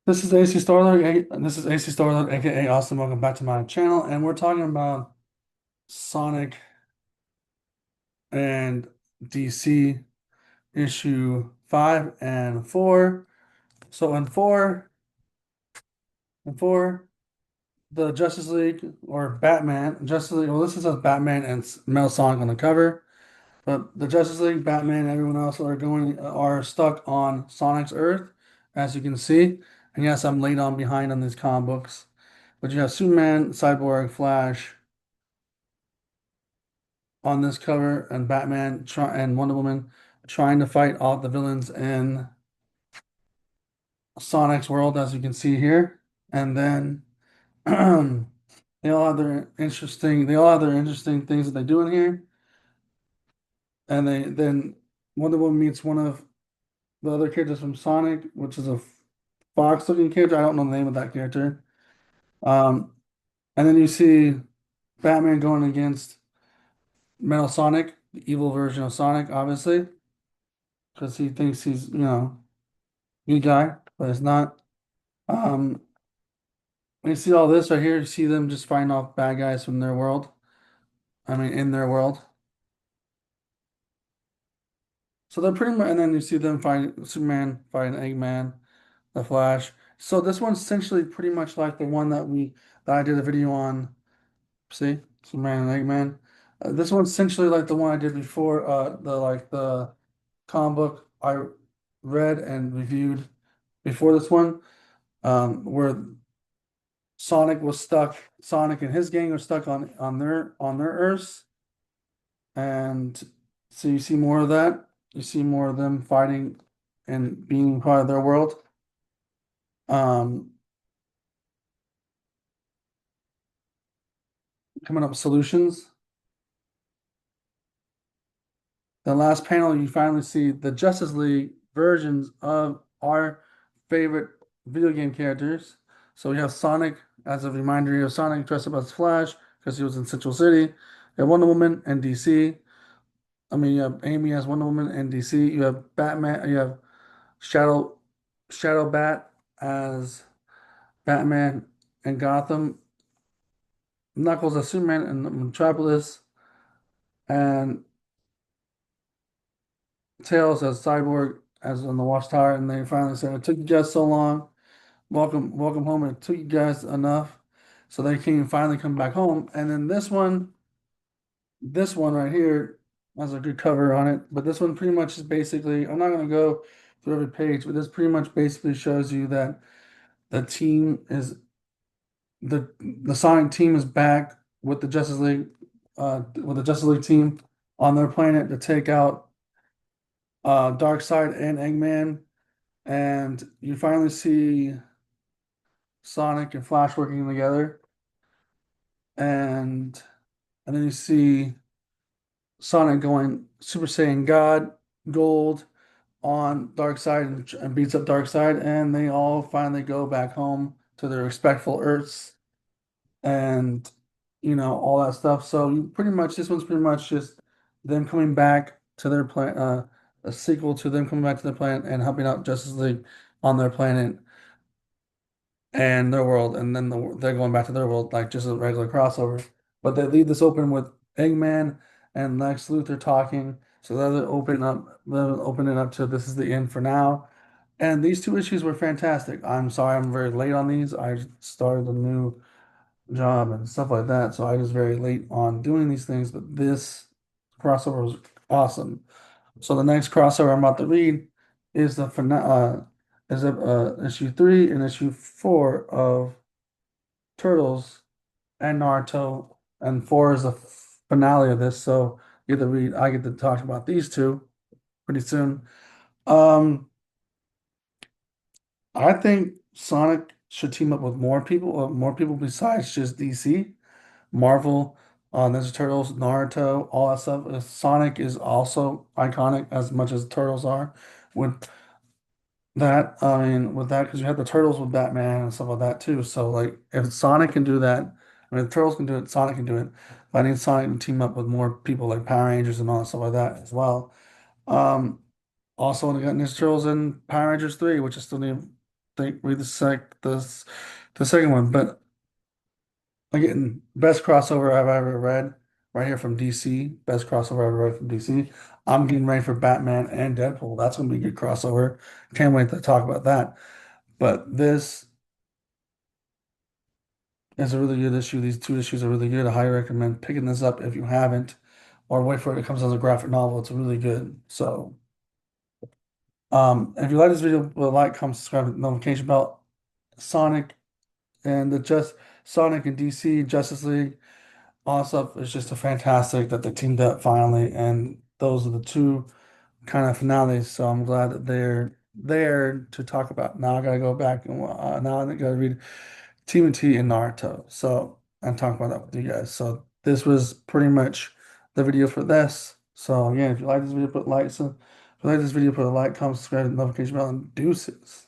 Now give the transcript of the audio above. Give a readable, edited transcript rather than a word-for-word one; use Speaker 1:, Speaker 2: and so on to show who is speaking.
Speaker 1: This is AC Starler. This is AC Starler, aka Austin. Welcome back to my channel, and we're talking about Sonic and DC issue 5 and 4. So in four, the Justice League or Batman, Justice League. Well, this is a Batman and Metal Sonic on the cover, but the Justice League, Batman, and everyone else are stuck on Sonic's Earth, as you can see. And yes, I'm late on behind on these comic books. But you have Superman, Cyborg, Flash on this cover, and and Wonder Woman trying to fight all the villains in Sonic's world, as you can see here. And then they all have their interesting things that they do in here. And then Wonder Woman meets one of the other characters from Sonic, which is a fox looking character. I don't know the name of that character. Um, and then you see Batman going against Metal Sonic, the evil version of Sonic, obviously, because he thinks he's, good guy, but it's not. Um, when you see all this right here, you see them just fighting off bad guys from their world. I mean, in their world. So they're pretty much, and then you see them fighting Superman, fighting Eggman, the Flash. So this one's essentially pretty much like the one that I did a video on. See, Superman and Eggman. This one's essentially like the one I did before. The comic book I read and reviewed before this one, where Sonic and his gang are stuck on their Earths, and so you see more of that. You see more of them fighting and being part of their world. Um, Coming up with solutions. The last panel, you finally see the Justice League versions of our favorite video game characters. So we have Sonic, as a reminder, you have Sonic dressed up as Flash because he was in Central City. You have Wonder Woman and DC. I mean, you have Amy as Wonder Woman and DC. You have Batman. You have Shadow Shadow Bat as Batman and Gotham. Knuckles as Superman and Metropolis, and Tails as Cyborg as on the Watchtower. And they finally said, "It took you guys so long. Welcome home. It took you guys enough." So they can finally come back home. And then this one right here has a good cover on it. But this one pretty much is basically, I'm not going to go through every page, but this pretty much basically shows you that the team is the Sonic team is back with the Justice League team on their planet to take out Darkseid and Eggman, and you finally see Sonic and Flash working together, and and then you see Sonic going Super Saiyan God Gold on Darkseid and beats up Darkseid, and they all finally go back home to their respectful Earths and all that stuff. So you pretty much this one's pretty much just them coming back to their planet, a sequel to them coming back to their planet and helping out Justice League on their planet and their world, and then they're going back to their world like just a regular crossover. But they leave this open with Eggman and Lex Luthor talking, so they'll open it up to this is the end for now. And these two issues were fantastic. I'm sorry I'm very late on these. I started a new job and stuff like that. So I was very late on doing these things, but this crossover was awesome. So the next crossover I'm about to read is issue 3 and issue 4 of Turtles and Naruto, and 4 is the finale of this. So I get to talk about these two pretty soon. Um, I think Sonic should team up with more people besides just DC. Marvel, Ninja Turtles, Naruto, all that stuff. Sonic is also iconic as much as Turtles are. With with that, because you have the Turtles with Batman and stuff like that too. So, like, if Sonic can do that, I mean, if Turtles can do it, Sonic can do it. But I need Sonic to team up with more people like Power Rangers and all that stuff like that as well. Um, Also, when they got Ninja Turtles and Power Rangers 3, which is still new. think read the second one. But again, best crossover I've ever read right here from DC. Best crossover I've ever read from DC. I'm getting ready for Batman and Deadpool. That's gonna be a good crossover. Can't wait to talk about that. But this is a really good issue. These two issues are really good. I highly recommend picking this up if you haven't, or wait for it. It comes as a graphic novel. It's really good. So, if you like this video, like, comment, subscribe, hit the notification bell. Sonic and the just Sonic and DC Justice League, all that stuff is just a fantastic that they teamed up finally, and those are the two kind of finales. So I'm glad that they're there to talk about. Now I gotta go back and now I gotta read T and Naruto. So I'm talking about that with you guys. So this was pretty much the video for this. So again, if you like this video, put likes. If you like this video, put a like, comment, subscribe, and notification bell, and deuces.